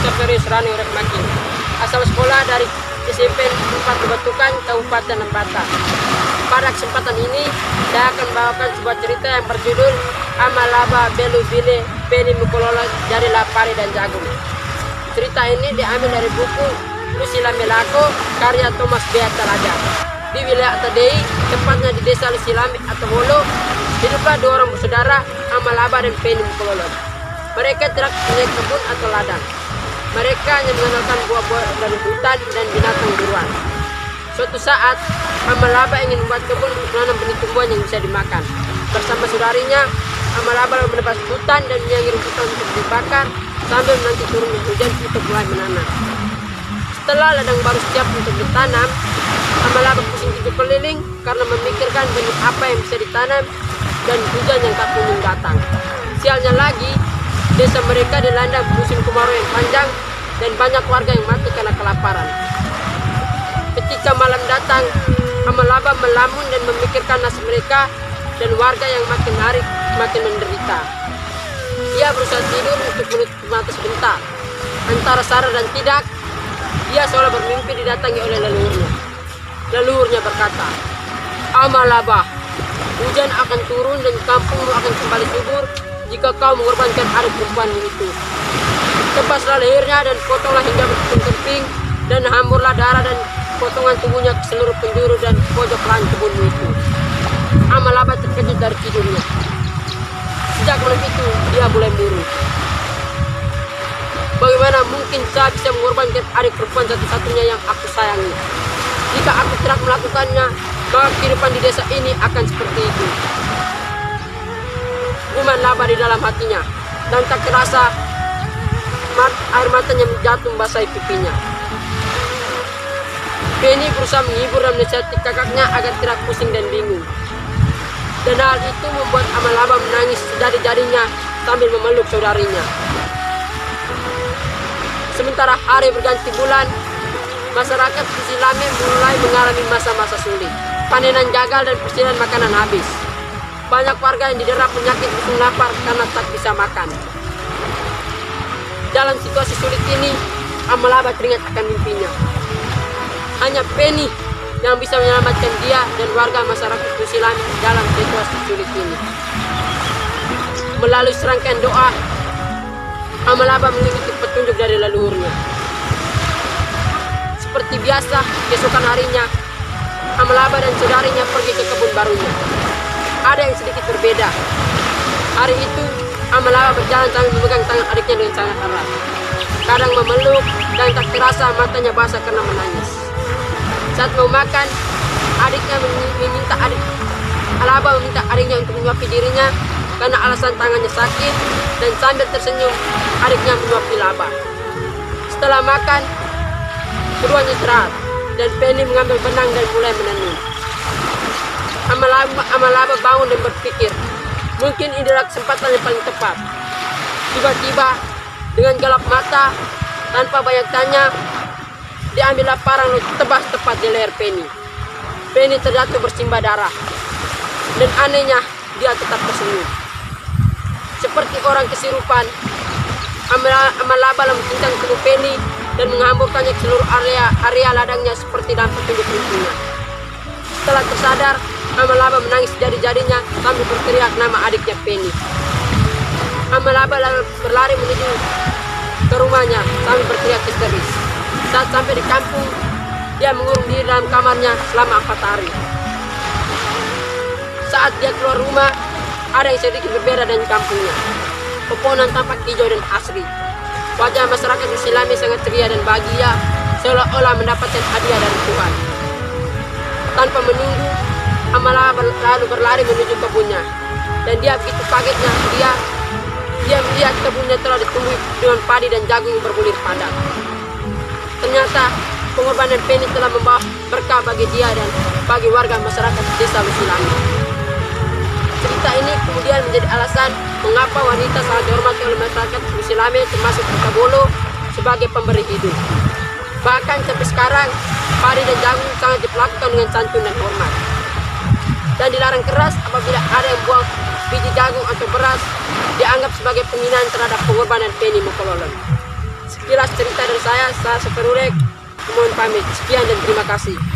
Saperius Rani Urek Makin. Asal sekolah dari SMP 4 Batukan, Kabupaten Lembata. Pada kesempatan ini, saya akan membawakan sebuah cerita yang berjudul Amalaba Belu Bile Peni Mukololo dari Lapari dan Jagung. Cerita ini diambil dari buku Lusila Melako karya Thomas Bea Talaga. Di wilayah Tadei, tepatnya di desa Lusilame atau Holo, hiduplah dua orang bersaudara, Amalaba dan Peni Mukololo. Mereka tidak punya kebun atau ladang. Mereka hanya mengandalkan buah-buah dari hutan dan binatang buruan. Suatu saat, Amalaba ingin membuat kebun untuk menanam benih tumbuhan yang bisa dimakan. Bersama saudarinya, Amalaba menebas hutan dan menyangi rumputan untuk dibakar sambil menanti turunnya hujan untuk mulai menanam. Setelah ladang baru siap untuk ditanam, Amalaba pusing tujuh keliling karena memikirkan benih apa yang bisa ditanam dan hujan yang tak kunjung datang. Sialnya lagi, desa mereka dilanda musim kemarau yang panjang dan banyak warga yang mati karena kelaparan. Ketika malam datang, Amalaba melamun dan memikirkan nasib mereka dan warga yang makin hari makin menderita. Ia berusaha tidur untuk menutup mata sebentar. Antara sadar dan tidak, ia seolah bermimpi didatangi oleh leluhurnya. Leluhurnya berkata, "Amalaba, hujan akan turun dan kampungmu akan kembali subur jika kau mengorbankan adik perempuanmu itu. Tebaslah lehernya dan potonglah hingga berkeping-keping dan hamburlah darah dan potongan tubuhnya ke seluruh penjuru dan pojok lahan kebunmu itu." Amalaba terkejut dari tidurnya. Sejak malam itu, dia mulai murung. Bagaimana mungkin saya bisa mengorbankan adik perempuan satu-satunya yang aku sayangi? Jika aku tidak melakukannya, maka kehidupan di desa ini akan seperti itu. Gumam Laba di dalam hatinya, dan tak terasa air matanya jatuh membasahi pipinya. Peni berusaha menghibur dan menasihati kakaknya agar tidak pusing dan bingung. Dan hal itu membuat Amalaba menangis sejadi-jadinya sambil memeluk saudarinya. Sementara hari berganti bulan, masyarakat Lusilame mulai mengalami masa-masa sulit. Panenan gagal dan persediaan makanan habis. Banyak warga yang didera penyakit busung lapar karena tak bisa makan. Dalam situasi sulit ini, Amalaba teringat akan mimpinya. Hanya Peni yang bisa menyelamatkan dia dan warga masyarakat Lusilame dalam situasi sulit ini. Melalui serangkaian doa, Amalaba mengikuti petunjuk dari leluhurnya. Seperti biasa, keesokan harinya, Amalaba dan saudarinya pergi ke kebun barunya. Ada yang sedikit berbeda. Hari itu, Amalaba berjalan sambil memegang tangan adiknya dengan sangat erat. Kadang memeluk dan tak terasa matanya basah karena menangis. Saat mau makan, Amalaba meminta adiknya untuk menyuapi dirinya karena alasan tangannya sakit, dan sambil tersenyum, adiknya menyuapi Laba. Setelah makan, keduanya istirahat, dan Peni mengambil benang dan mulai menenun. Amalaba bangun dan berpikir, mungkin ini adalah kesempatan yang paling tepat. Tiba-tiba, dengan gelap mata, tanpa banyak tanya, diambillah parang tebas tepat di leher Peni. Peni terjatuh bersimbah darah, dan anehnya dia tetap tersenyum. Seperti orang kesurupan, Amalaba mencincang tubuh Peni dan menghamburkannya ke seluruh area ladangnya seperti dalam petunjuk mimpinya. Setelah tersadar, Amalaba menangis jadi-jadinya sambil berteriak nama adiknya Peni. Amalaba lalu berlari menuju ke rumahnya sambil berteriak histeris. Saat sampai di kampung, dia mengurung diri dalam kamarnya selama 4 hari. Saat dia keluar rumah, ada yang sedikit berbeda dengan kampungnya. Pepohonan tampak hijau dan asri. Wajah masyarakat Lusilame sangat ceria dan bahagia, seolah-olah mendapatkan hadiah dari Tuhan. Tanpa menunggu, Amalaba lalu berlari menuju kebunnya. Dan dia begitu kagetnya, dia melihat kebunnya telah ditumbuhi dengan padi dan jagung yang berbulir padat. Ternyata pengorbanan Peni telah membawa berkah bagi dia dan bagi warga masyarakat desa Lusilame. Cerita ini kemudian menjadi alasan mengapa wanita sangat dihormati oleh masyarakat Lusilame termasuk Kota Bolo sebagai pemberi hidup. Bahkan sampai sekarang, padi dan jagung sangat diperlakukan dengan santun dan hormat. Dan dilarang keras apabila ada yang buang biji jagung atau beras, dianggap sebagai penghinaan terhadap pengorbanan Peni Mukololo. sekilas cerita dari saya Seperurek. Mohon pamit. Sekian dan terima kasih.